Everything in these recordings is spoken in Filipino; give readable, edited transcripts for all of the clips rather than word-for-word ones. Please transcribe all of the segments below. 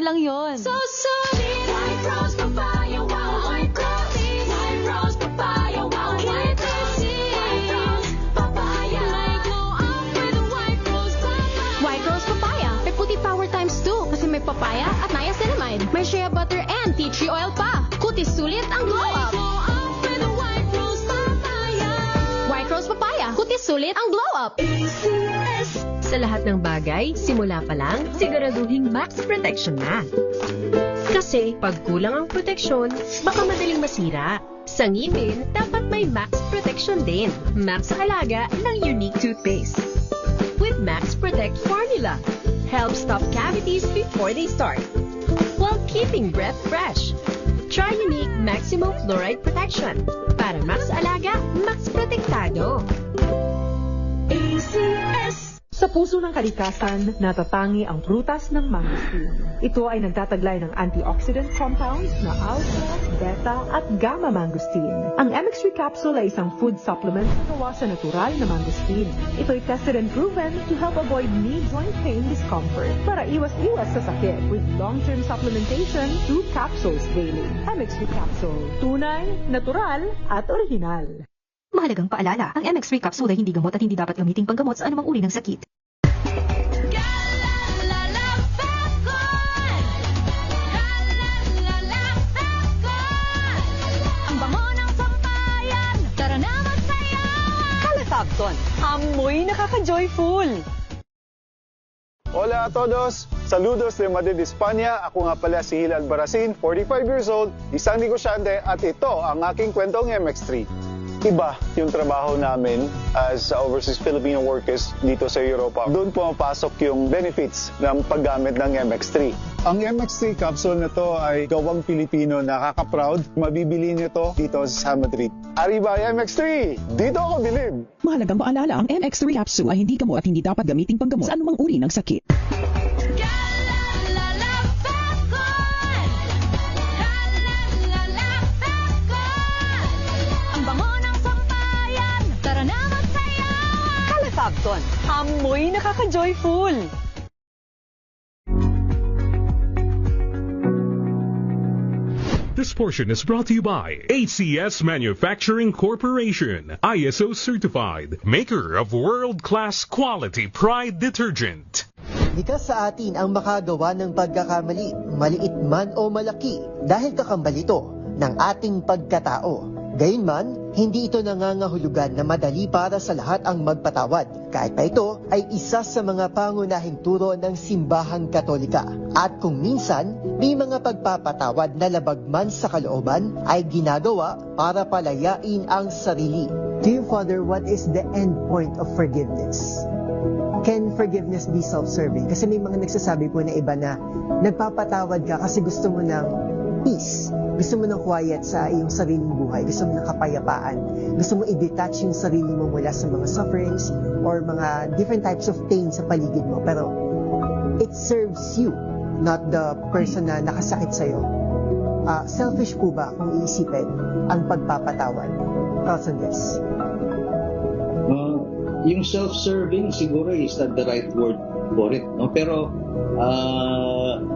lang yon. So solid, White Rose Papaya, wow, White Rose. White Rose Papaya, wow, White Rose. White Rose Papaya. May glow up with White Rose Papaya. White Rose Papaya. May puti power times 2 kasi may papaya at niacinamide. May shea butter and tea tree oil pa. Kutis sulit ang glow up. Glow up with White Rose Papaya. White Rose Papaya. Kutis sulit ang glow up. ACS. Sa lahat ng bagay, simula pa lang, siguraduhing max protection na. Kasi pag kulang ang proteksyon, baka madaling masira. Sa ngipin, dapat may max protection din. Max Alaga ng Unique Toothpaste. With Max Protect Formula, helps stop cavities before they start, while keeping breath fresh. Try Unique Maximum Fluoride Protection. Para Max Alaga, Max Protektado. ACS. Sa puso ng kalikasan, natatangi ang prutas ng mangosteen. Ito ay nagtataglay ng antioxidant compounds na alpha, beta at gamma mangosteen. Ang MX3 capsule ay isang food supplement na gawa sa natural na mangosteen. Ito ay tested and proven to help avoid knee joint pain discomfort para iwas-iwas sa sakit with long-term supplementation through capsules daily. MX3 capsule, tunay, natural at original. Mahalagang paalala, ang MX3 capsule ay hindi gamot at hindi dapat gamiting panggamot sa anumang uri ng sakit. Ang bango ng sampayan, tara na magsayawan. Calasabton, amoy nakaka-joyful. Hola a todos! Saludos de Madrid, España. Ako nga pala si Hilal Baracin, 45 years old, isang negosyante at ito ang aking kwentong MX3. Iba yung trabaho namin as overseas Filipino workers dito sa Europa. Doon pumapasok yung benefits ng paggamit ng MX3. Ang MX3 capsule na to ay gawang Pilipino, nakaka-proud. Mabibili nito dito sa Madrid. Arriba MX3! Dito ako bilib! Mahalagang paalala, ang MX3 capsule ay hindi gamot at hindi dapat gamiting panggamot sa anumang uri ng sakit. Calasabton, amoy nakaka-joyful. This portion is brought to you by ACS Manufacturing Corporation, ISO certified, maker of world-class quality Pride detergent. Likas sa atin ang makagawa ng pagkakamali, maliit man o malaki, dahil kakambal ito ng ating pagkatao. Gayunman, hindi ito nangangahulugan na madali para sa lahat ang magpatawad, kahit pa ito ay isa sa mga pangunahing turo ng simbahang Katolika. At kung minsan, may mga pagpapatawad na labag man sa kalooban ay ginagawa para palayain ang sarili. Dear Father, what is the end point of forgiveness? Can forgiveness be self-serving? Kasi may mga nagsasabi po na iba na nagpapatawad ka kasi gusto mo ng peace. Gusto mo ng quiet sa iyong sariling buhay. Gusto mo ng kapayapaan. Gusto mo i-detach yung sarili mo mula sa mga sufferings or mga different types of pain sa paligid mo. Pero it serves you, not the person na nakasakit sa'yo. Selfish po ba kung iisipin ang pagpapatawad? Thoughts on this? Yung self-serving siguro is not the right word for it. No? Pero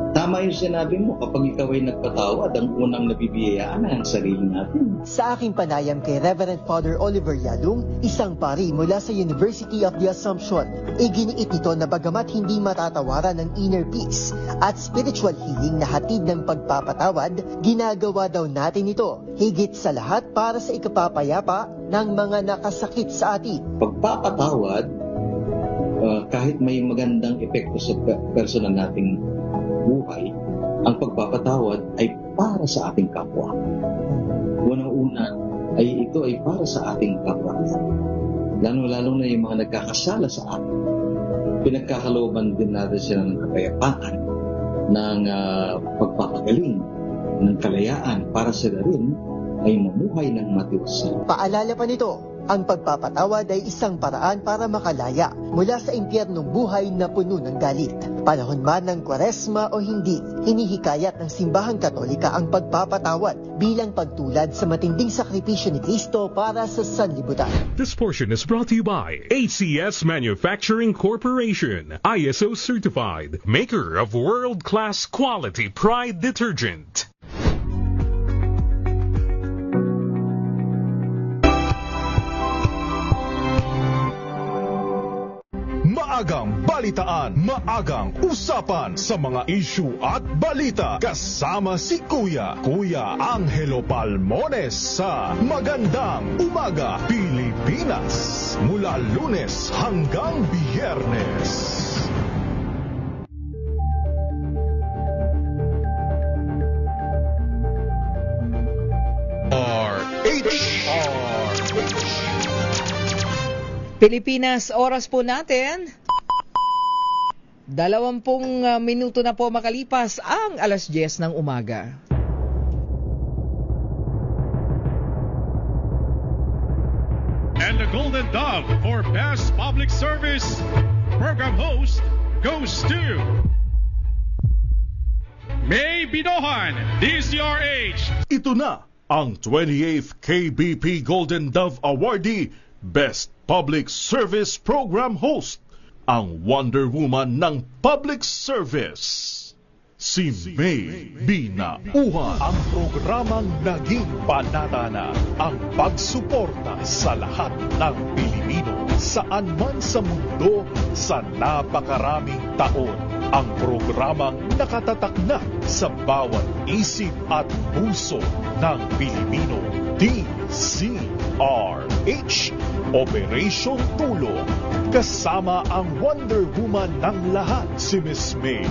tama yung sinabi mo, kapag ikaw ay nagpatawad, ang unang nabibiyayaan ang sarili natin. Sa aking panayam kay Reverend Father Oliver Yalung, isang pari mula sa University of the Assumption, iginiit nito na bagamat hindi matatawaran ng inner peace at spiritual healing na hatid ng pagpapatawad, ginagawa daw natin ito, higit sa lahat para sa ikapapayapa ng mga nakasakit sa atin. Pagpapatawad, kahit may magandang epekto sa personal nating buhay, ang pagpapatawad ay para sa ating kapwa. Unang-una ay ito ay para sa ating kapwa. Lalo-lalo na yung mga nagkakasala sa atin. Pinagkakalooban din natin sila ng kapayapaan, ng pagpapagaling, ng kalayaan para sila rin ay mamuhay ng matiwasay. Paalala pa nito, Ang pagpapatawad ay isang paraan para makalaya mula sa impyernong buhay na puno ng galit. Panahon man ng Kwaresma o hindi, hinihikayat ng Simbahang Katolika ang pagpapatawad bilang pagtulad sa matinding sakripisyo ni Kristo para sa sanlibutan. This portion is brought to you by ACS Manufacturing Corporation, ISO certified, maker of world-class quality Pride detergent. Maagang balitaan, maagang usapan sa mga issue at balita. Kasama si Kuya Angelo Palmones sa Magandang Umaga Pilipinas. Mula Lunes hanggang Biyernes. Pilipinas, oras po natin 20 minuto na po makalipas ang 10:00 ng umaga. And the Golden Dove for Best Public Service Program Host goes to May Binohan, DZRH. Ito na ang 28th KBP Golden Dove Awardee Best Public Service Program Host, ang Wonder Woman ng Public Service. Si May Binauhan. Ang programang naging panata na ang pagsuporta sa lahat ng Pilipino saan man sa mundo sa napakaraming taon. Ang programang nakatatak na sa bawat isip at puso ng Pilipino. DZRH, Operation Tulong. Kasama ang Wonder Woman ng lahat, si Miss May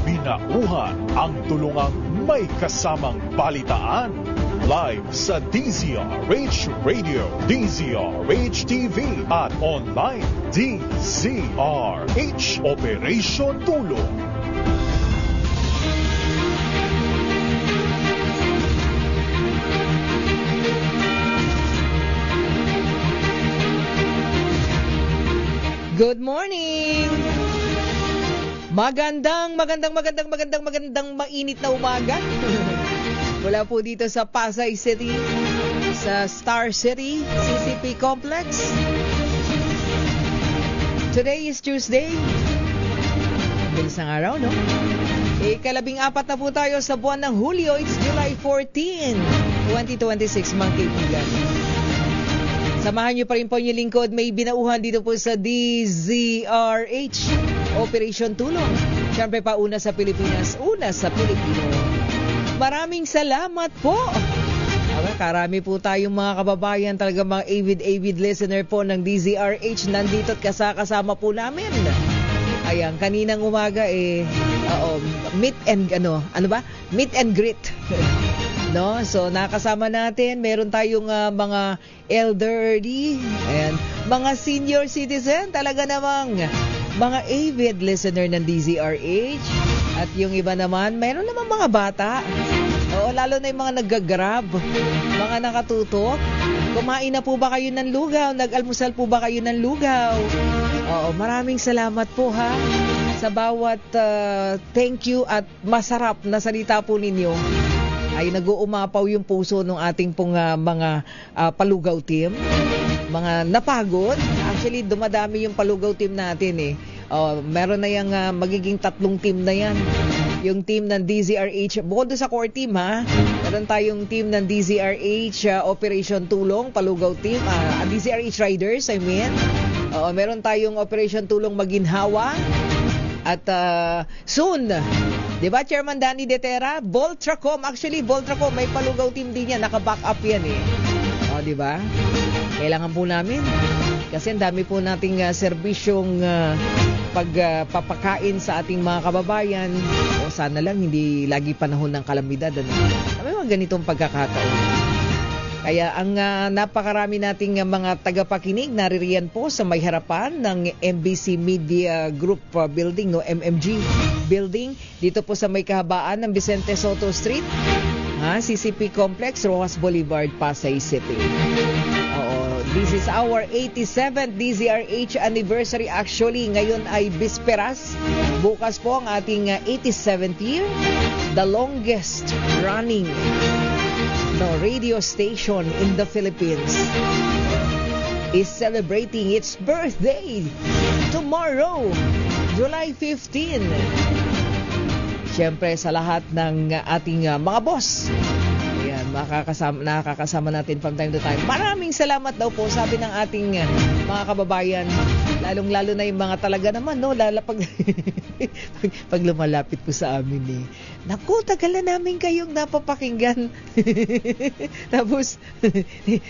Binauhan, ang tulungang may kasamang balitaan. Live sa DZRH Radio, DZRH TV at online DZRH, Operation Tulong. Good morning! Magandang mainit na umaga. Mula po dito sa Pasay City, sa Star City, CCP Complex. Today is Tuesday. Bilis ng araw, no? 14 na po tayo sa buwan ng Hulyo. It's July 14, 2026, mga kaibigan. Samahan niyo pa rin po yung lingkod, May Binauhan dito po sa DZRH, Operation Tulong. Siyempre pa una sa Pilipinas, una sa Pilipino. Maraming salamat po. Karami po tayong mga kababayan, talaga mga avid listener po ng DZRH. Nandito at kasama po namin. Ayan, kaninang umaga meet and greet. No? So nakasama natin, meron tayong mga elderly and mga senior citizen, talaga namang mga avid listener ng DZRH. At yung iba naman, meron naman mga bata. Oo, lalo na yung mga naggagrab, mga nakatutok. Kumain na po ba kayo ng lugaw? Nag-almusal po ba kayo ng lugaw? Oo, maraming salamat po ha sa bawat thank you at masarap na salita po ninyo. Ay nag-uumapaw yung puso ng ating pong mga palugaw team. Mga napagod. Actually, dumadami yung palugaw team natin eh. Meron na yung magiging 3 team na yan. Yung team ng DZRH, bukod sa core team ha, meron tayong team ng DZRH Operation Tulong, palugaw team, DZRH Riders, I mean. Meron tayong Operation Tulong Maginhawa. At soon, di ba, Chairman Danny Detera, Voltracom, actually Voltracom may palugaw team din yan, naka-back up yan eh. Di ba? Kailangan po namin kasi ang dami po nating serbisyong pagpapakain sa ating mga kababayan. O sana lang hindi lagi panahon ng kalamidad. May mga ganitong pagkakataon. Kaya ang napakarami nating mga tagapakinig naririyan po sa may harapan ng MBC Media Group Building, no, MMG Building, dito po sa may kahabaan ng Vicente Soto Street. CCP Complex, Rojas Boulevard, Pasay City. This is our 87th DZRH anniversary. Actually, ngayon ay bisperas. Bukas po ang ating 87th year. The longest running radio station in the Philippines is celebrating its birthday tomorrow, July 15. Siyempre sa lahat ng ating mga boss, nakakasama natin from time to time. Maraming salamat daw po, sabi ng ating mga kababayan, lalong-lalo na yung mga talaga naman, no, pag lumalapit po sa amin naku, tagal na namin kayong napapakinggan. Tapos,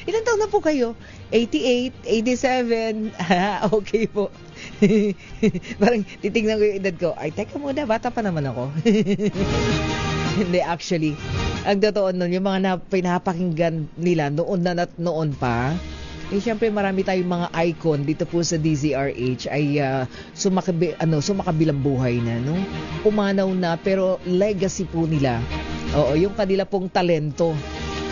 ilan taon na po kayo? 88, 87, okay po. Parang titignan ko yung edad ko, ay teka muna, bata pa naman ako. Hindi, actually, ang totoo nun, yung mga pinapakinggan nila noon na at noon pa, siyempre marami tayong mga icon dito po sa DZRH ay sumakabilang buhay na, no? Pumanaw na, pero legacy po nila. Yung kanila pong talento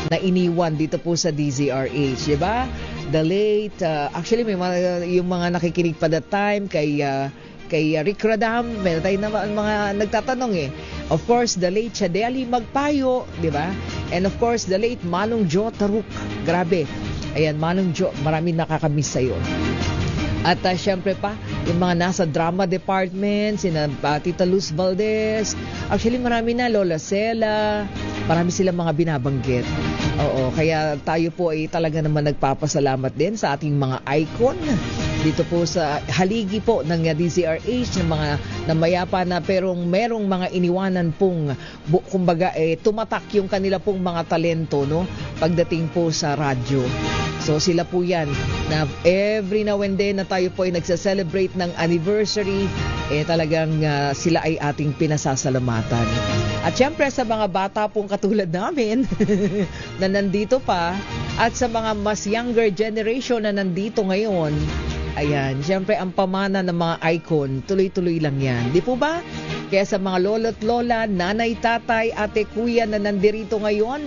na iniwan dito po sa DZRH, di ba? The late, actually may yung mga nakikinig pa that time kay Rick Radam, meron tayo naman mga nagtatanong Of course, the late Chadeli Magpayo, di ba? And of course, the late Manong Jo Taruk. Grabe. Ayan, Manong Jo, maraming nakakamiss sa'yo. At syempre pa, yung mga nasa drama department, sina Tita Luz Valdez. Actually, marami na, Lola Cela. Marami silang mga binabanggit. Kaya tayo po ay talaga naman nagpapasalamat din sa ating mga icon dito po sa haligi po ng DZRH, ng mga namayapa na pero merong mga iniwanan pong kumbaga tumatak yung kanila pong mga talento, no, pagdating po sa radyo. So sila po yan na every now and then na tayo po ay nagsa-celebrate ng anniversary, talagang sila ay ating pinasasalamatan. At syempre sa mga bata pong katulad namin na nandito pa, at sa mga mas younger generation na nandito ngayon, ayan, syempre ang pamana ng mga icon, tuloy-tuloy lang yan. Di po ba? Kaya sa mga lolo't lola, nanay, tatay, ate, kuya na nandirito ngayon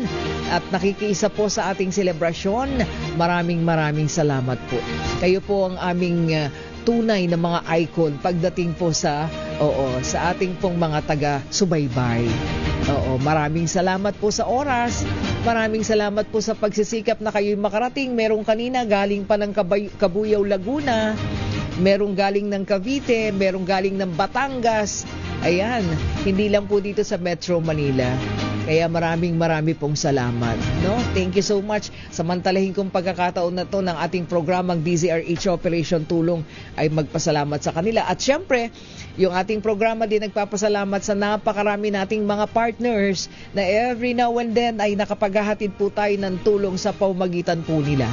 at nakikiisa po sa ating selebrasyon, maraming salamat po. Kayo po ang aming tunay na mga icon pagdating po sa ating pong mga taga-subaybay. Maraming salamat po sa oras. Maraming salamat po sa pagsisikap na kayo'y makarating. Merong kanina galing pa ng Cabuyao, Laguna. Merong galing ng Cavite. Merong galing ng Batangas. Ayan, hindi lang po dito sa Metro Manila. Kaya marami pong salamat, no? Thank you so much. Samantalahin kong pagkakataon na to ng ating programang DZRH Operation Tulong ay magpasalamat sa kanila. At syempre, yung ating programa din nagpapasalamat sa napakarami nating mga partners na every now and then ay nakapaghahatid po tayo ng tulong sa pamamagitan po nila.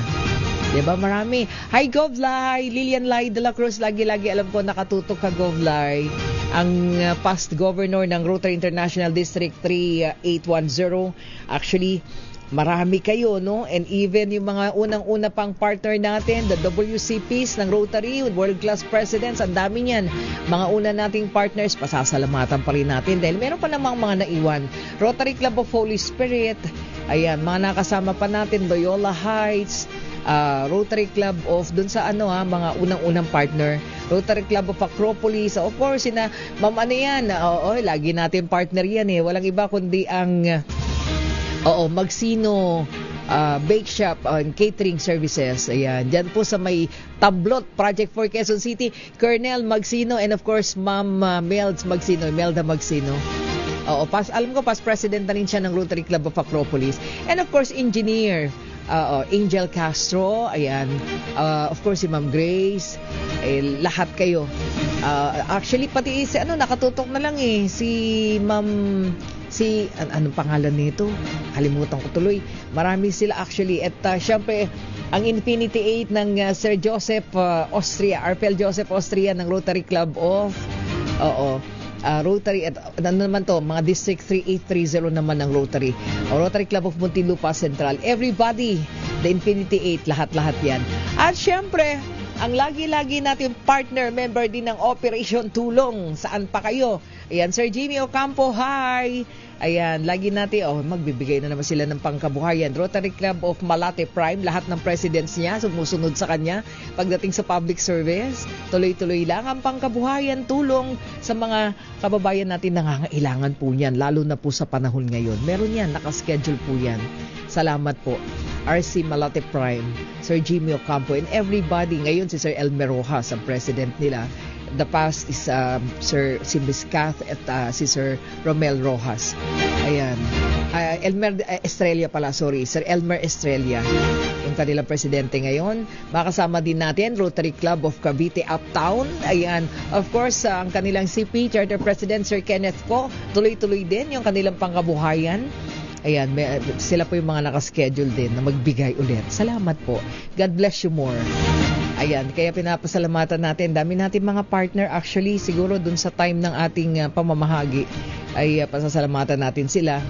Diba, marami. Hi, Govlay! Lilian Lai de la Cruz, lagi-lagi alam ko nakatutok ka, Govlay. Ang past governor ng Rotary International District 3810. Actually, marami kayo, no? And even yung mga unang-una pang partner natin, the WCPs ng Rotary, world-class presidents, ang dami niyan. Mga una nating partners, pasasalamatan pa rin natin dahil meron pa namang mga naiwan. Rotary Club of Holy Spirit, ayan, mga nakasama pa natin, Loyola Heights, Rotary Club of dun sa mga unang-unang partner, Rotary Club of Acropolis, of course sina Ma'am yan, lagi natin partner yan walang iba kundi ang Magsino Bake Shop and Catering Services. Ayan, dyan po sa may Tablot Project for Quezon City, Colonel Magsino, and of course Ma'am Imelda Magsino. Alam ko past president na rin siya ng Rotary Club of Acropolis, and of course engineer Angel Castro, ayan, of course si Ma'am Grace, lahat kayo. Actually pati nakatutok na lang si Ma'am, anong pangalan nito? Kalimutan ko tuloy. Marami sila actually. At syempre ang Infinity 8 ng Sir Joseph Austria, Arpel Joseph Austria ng Rotary Club of Rotary at naman to, mga District 3830 naman ng Rotary. Rotary Club of Muntinlupa Central. Everybody, the Infinity 8, lahat-lahat yan. At syempre, ang lagi-lagi natin partner, member din ng Operation Tulong. Saan pa kayo? Ayan, Sir Jimmy Ocampo, hi! Ayan, lagi natin, magbibigay na naman sila ng pangkabuhayan. Rotary Club of Malate Prime, lahat ng presidents niya sumusunod sa kanya pagdating sa public service. Tuloy-tuloy lang ang pangkabuhayan, tulong sa mga kababayan natin nangangailangan po niyan, lalo na po sa panahon ngayon. Meron yan, nakaschedule po yan. Salamat po. RC Malate Prime, Sir Jimmy Ocampo, and everybody. Ngayon si Sir Elmer Rojas, ang president nila. The past is si Miss Kath at si Sir Romel Rojas. Ayan. Elmer Estrella pala, sorry. Sir Elmer Estrella, yung kanilang presidente ngayon. Makasama din natin Rotary Club of Cavite Uptown. Ayan. Of course, ang kanilang CP, Charter President Sir Kenneth Ko. Tuloy-tuloy din yung kanilang pangkabuhayan. Ayan, sila po yung mga nakaschedule din na magbigay ulit. Salamat po. God bless you more. Ayan, kaya pinapasalamatan natin. Dami natin mga partner. Actually, siguro dun sa time ng ating pamamahagi ay pasasalamatan natin sila.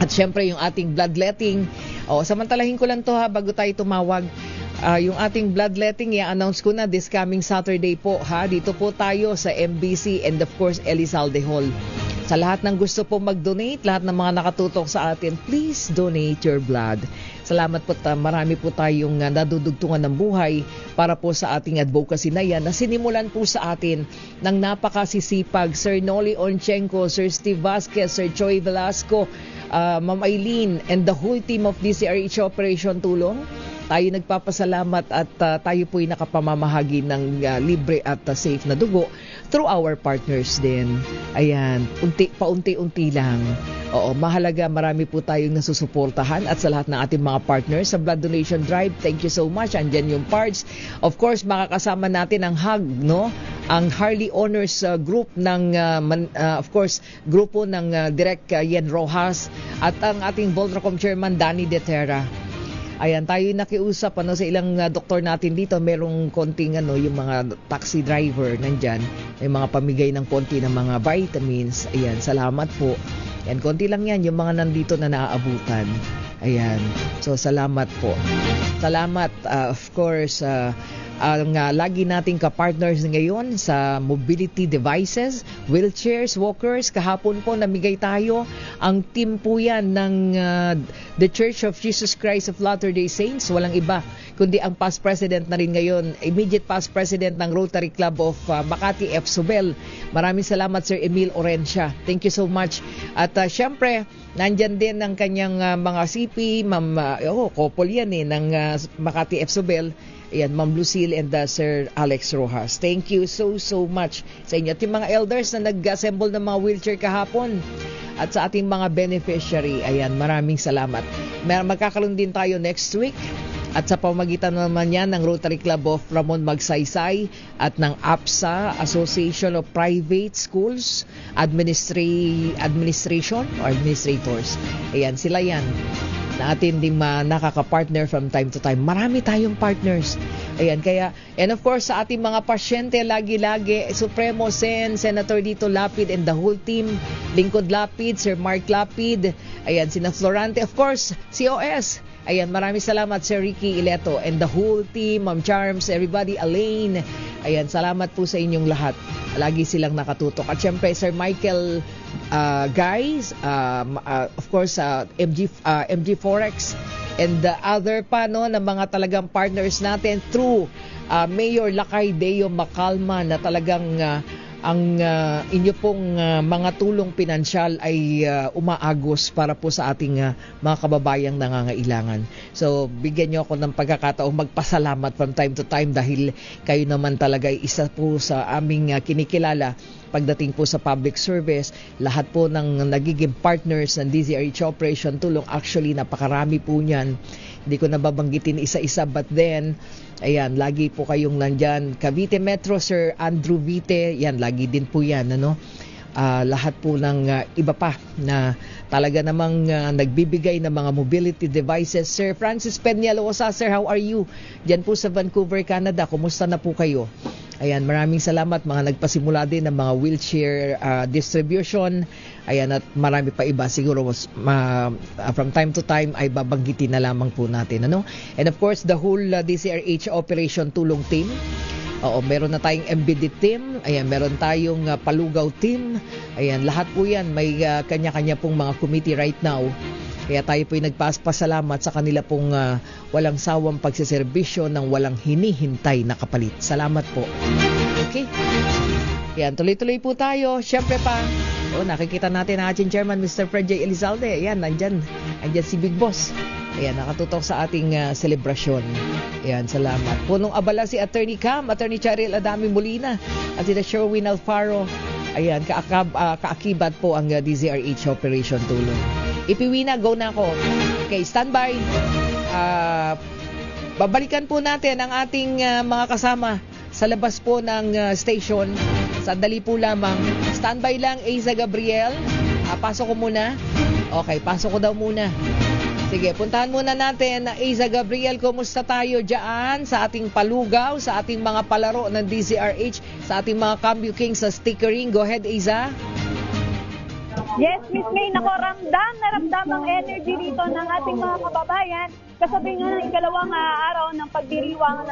At syempre yung ating bloodletting. Samantalahin ko lang to bago tayo tumawag. Yung ating bloodletting, i-announce ko na this coming Saturday po dito po tayo sa MBC and of course Elizalde Hall. Sa lahat ng gusto po mag-donate, lahat ng mga nakatutok sa atin, please donate your blood. Salamat po, marami po tayong nadudugtungan ng buhay para po sa ating advocacy na yan na sinimulan po sa atin ng napakasisipag Sir Noli Onchenko, Sir Steve Vasquez, Sir Choi Velasco, Ma'am Eileen, and the whole team of DCRH Operation Tulong. Tayo nagpapasalamat at tayo po'y nakapamamahagi ng libre at safe na dugo through our partners din. Ayan, paunti-unti lang. Mahalaga, marami po tayong nasusuportahan at sa lahat ng ating mga partners sa Blood Donation Drive, thank you so much. Andyan yung parts. Of course, makakasama natin ang HUG, no? Ang Harley Honors group ng, of course, grupo ng Direk Yen Rojas at ang ating Voltracom Chairman Danny Detera. Ayan, tayo nakiusap sa ilang doktor natin dito. Merong konting yung mga taxi driver nandyan. May mga pamigay ng konti ng mga vitamins. Ayan, salamat po. Ayan, konti lang yan yung mga nandito na naaabutan. Ayan, so salamat po. Salamat, of course, ang lagi nating kapartners ngayon sa mobility devices, wheelchairs, walkers. Kahapon po namigay tayo. Ang team po yan ng The Church of Jesus Christ of Latter-day Saints. Walang iba kundi ang past president na rin ngayon, immediate past president ng Rotary Club of Makati F. Subel. Maraming salamat Sir Emil Orencia. Thank you so much. At syempre, nandyan din ang kanyang mga CP, Ma'am, couple yan ng Makati F. Subel. Ayan, Ma'am Lucille and Sir Alex Rojas. Thank you so much sa inyo. At yung mga elders na nag-assemble ng mga wheelchair kahapon at sa ating mga beneficiary, ayan, maraming salamat. Magkakaroon din tayo next week at sa pamagitan naman yan ng Rotary Club of Ramon Magsaysay at ng APSA, Association of Private Schools Administration or Administrators. Ayan, sila yan na atin din nakaka-partner from time to time. Marami tayong partners. Ayan, kaya, and of course, sa ating mga pasyente, lagi-lagi, Supremo Sen, Senator Dito Lapid and the whole team, Lingkod Lapid, Sir Mark Lapid, ayan, Sina Florante, of course, COS. Ayan, maraming salamat Sir Ricky Ileto and the whole team, Ma'am Charms, everybody, Elaine. Ayan, salamat po sa inyong lahat. Lagi silang nakatutok. At syempre, Sir Michael guys, of course, MG Forex and the other pa na mga talagang partners natin through Mayor Lakay Deo Macalma na talagang ang inyo pong mga tulong pinansyal ay umaagos para po sa ating mga kababayang nangangailangan. So, bigyan nyo ako ng pagkakataong magpasalamat from time to time dahil kayo naman talaga ay isa po sa aming kinikilala pagdating po sa public service. Lahat po ng nagiging partners ng DZRH Operation Tulong, actually napakarami po niyan. Hindi ko nababanggitin isa-isa, but then ayan, lagi po kayong nandyan. Cavite Metro, Sir Andrew Vite, yan, lagi din po yan, lahat po ng iba pa na talaga namang nagbibigay ng mga mobility devices. Sir Francis Peñalosa, sir, how are you? Diyan po sa Vancouver, Canada, kumusta na po kayo? Ayan, maraming salamat, mga nagpasimula din ng mga wheelchair distribution. Ayan, at marami pa iba siguro from time to time ay babanggitin na lamang po natin, And of course, the whole DCRH Operation Tulong team. Oo, meron na tayong MBD team. Ayan, meron tayong Palugaw team. Ayan, lahat po yan. May kanya-kanya pong mga committee right now. Kaya tayo po'y nagpapasalamat sa kanila pong walang sawang pagsiservisyo ng walang hinihintay na kapalit. Salamat po. Okay? Yan, tuloy-tuloy po tayo. Siyempre pa, nakikita natin ang ating chairman, Mr. Fred J. Elizalde. Ayan, nandyan si Big Boss. Ayan, nakatutok sa ating selebrasyon. Ayan, salamat. Punong abala si Attorney Cam, Attorney Cheryl Adami Molina, at si Sherwin Alfaro. Ayan, kaakibat po ang DZRH Operation Tulong. Ipiwi na, go na ako. Okay, standby. Babalikan po natin ang ating mga kasama sa labas po ng station. Sandali po lamang. Standby lang, Aiza Gabriel. Pasok ko muna. Okay, pasok ko daw muna. Sige, puntahan muna natin na Aiza Gabriel. Kumusta tayo dyan sa ating palugaw, sa ating mga palaro ng DZRH, sa ating mga Cambio Kings sa stickering? Go ahead, Aiza. Yes, Miss May, ramdam ang energy dito ng ating mga kababayan. Kasabi nga ng ikalawang araw ng pagdiriwang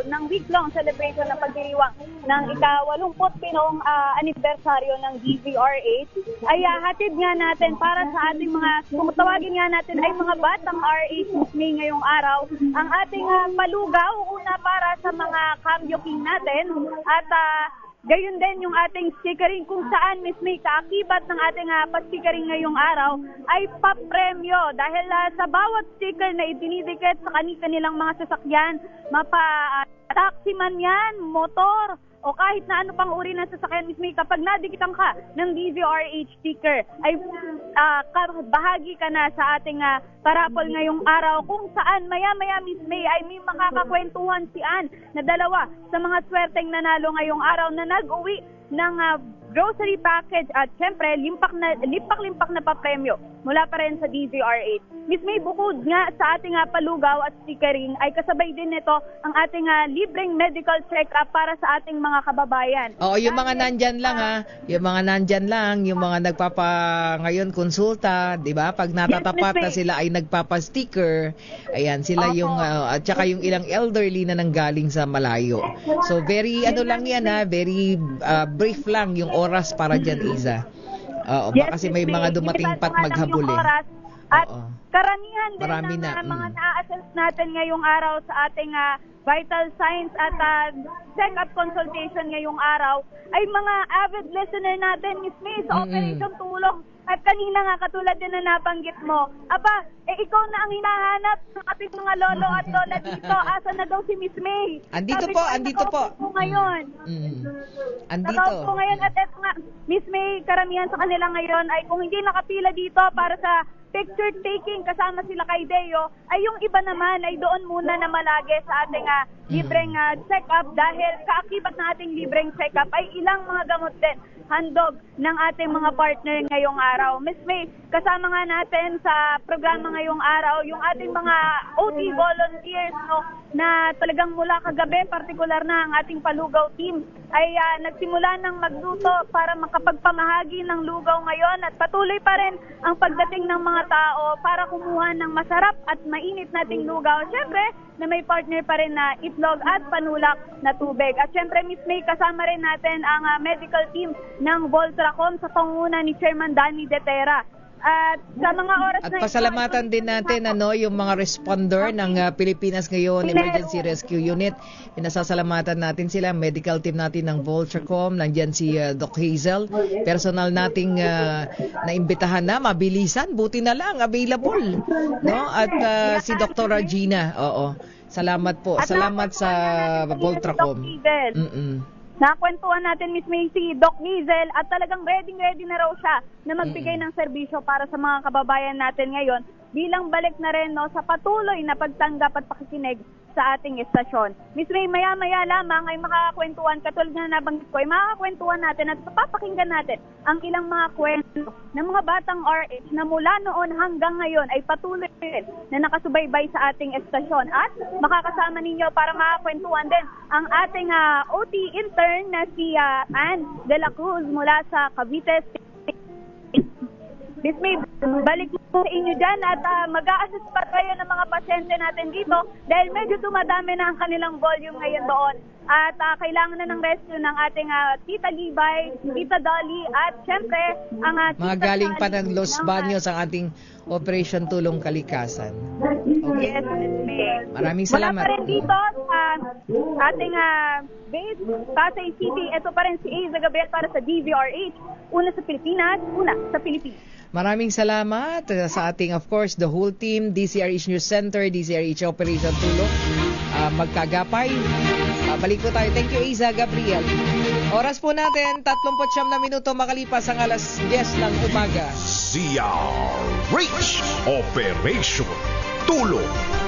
ng week-long celebration ng pagdiriwang ng ika-80 anibersaryo ng DZRH ay hatid nga natin para sa ating mga, tawagin nga natin ay mga batang RH Miss May ngayong araw, ang ating palugaw, una para sa mga Cambio King natin at gayon din yung ating stickering kung saan Miss May kaakibat ng ating pa-stickering ngayong araw ay papremyo dahil sa bawat sticker na idinidikit sa kanilang mga sasakyan, taxi man yan, motor, o kahit na ano pang uri ng sasakyan, Miss May, kapag nadikitan ka ng DZRH sticker, ay bahagi ka na sa ating parapol ngayong araw kung saan maya-maya, Miss May, ay may makakakwentuhan si Ann na dalawa sa mga swerteng nanalo ngayong araw na nag-uwi ng grocery package at syempre limpak na papremyo mula pa rin sa DZRH. Miss May, bukod nga sa ating palugaw at stickering ay kasabay din nito ang ating libreng medical check-up para sa ating mga kababayan. Oo, yung mga nandyan lang yung mga ngayon konsulta, di ba? Pag natatapat na sila ay nagpapa-sticker, ayan, sila yung, at saka yung ilang elderly na nanggaling sa malayo. So very, lang yan very brief lang yung oras para dyan, Iza. Kasi may mga dumating pat maghabol At karamihan din ng mga na-assess natin ngayong araw sa ating vital signs at check-up consultation ngayong araw ay mga avid listener natin, Miss May, sa Operation Tulong. At kanina nga, katulad din na nabanggit mo, ikaw na ang hinahanap ng ating mga lolo at lola dito. Asa na daw si Miss May? Andito po. Ngayon. Nakaupo ngayon at eto nga, Miss May, karamihan sa kanila ngayon ay kung hindi nakapila dito para sa picture taking kasama sila kay Deo, ay yung iba naman ay doon muna na malagi sa ating libreng check-up dahil kaakibat ng ating libreng check-up ay ilang mga gamot din handog ng ating mga partner ngayong araw. Miss May, kasama nga natin sa programa ngayong araw yung ating mga OT volunteers na talagang mula kagabi, partikular na ang ating palugaw team ay nagsimula ng magluto para makapagpamahagi ng lugaw ngayon at patuloy pa rin ang pagdating ng mga tao para kumuha ng masarap at mainit nating lugaw. Siyempre, na may partner pa rin na itlog at panulak na tubig. At siyempre, Miss May, kasama rin natin ang medical team ng Voltracom sa pangunguna ni Chairman Danny Detera. At sa mga oras na pasalamatan din natin yung mga responder ng Pilipinas ngayon Emergency Rescue Unit. Pinasasalamatan natin sila, medical team natin ng Voltracom, nandiyan si Doc Hazel, personal nating naimbitahan na mabilisan, buti na lang available, at si Dr. Regina. Salamat po. Salamat sa Voltracom. Nakwentuhan natin, Miss May, si Doc Nizel at talagang ready na raw siya na magbigay ng serbisyo para sa mga kababayan natin ngayon bilang balik na rin sa patuloy na pagtanggap at pakikinig sa ating estasyon. Miss May, maya-maya lamang ay makakakwentuhan, katulad na nabanggit ko, ay makakakwentuhan natin at papakinggan natin ang ilang mga kwento ng mga batang RH na mula noon hanggang ngayon ay patuloy rin na nakasubaybay sa ating estasyon. At makakasama ninyo para makakwentuhan din ang ating OT intern na si Ann de la Cruz mula sa Cavite State. Miss May, balik po sa inyo dyan at mag-a-assist pa tayo ng mga pasyente natin dito dahil medyo dumadami na ang kanilang volume ngayon doon. At kailangan na ng rescue ng ating Tita Libay, Tita Dolly at syempre ang mga galing pa ng Los Baños ang ating Operation Tulong Kalikasan. Okay. Yes, Miss May. Maraming salamat. Mula pa rin dito sa ating base, Pasay City, ito pa rin si Aiza Gabriel para sa DVRH. Una sa Pilipinas, una sa Pilipinas. Maraming salamat sa ating, of course, the whole team, DCRH News Center, DCRH Operation Tulong, magkagapay. Balik po tayo. Thank you, Aiza Gabriel. Oras po natin, 39 na minuto makalipas ang alas 10 ng umaga. DCRH Operation Tulong.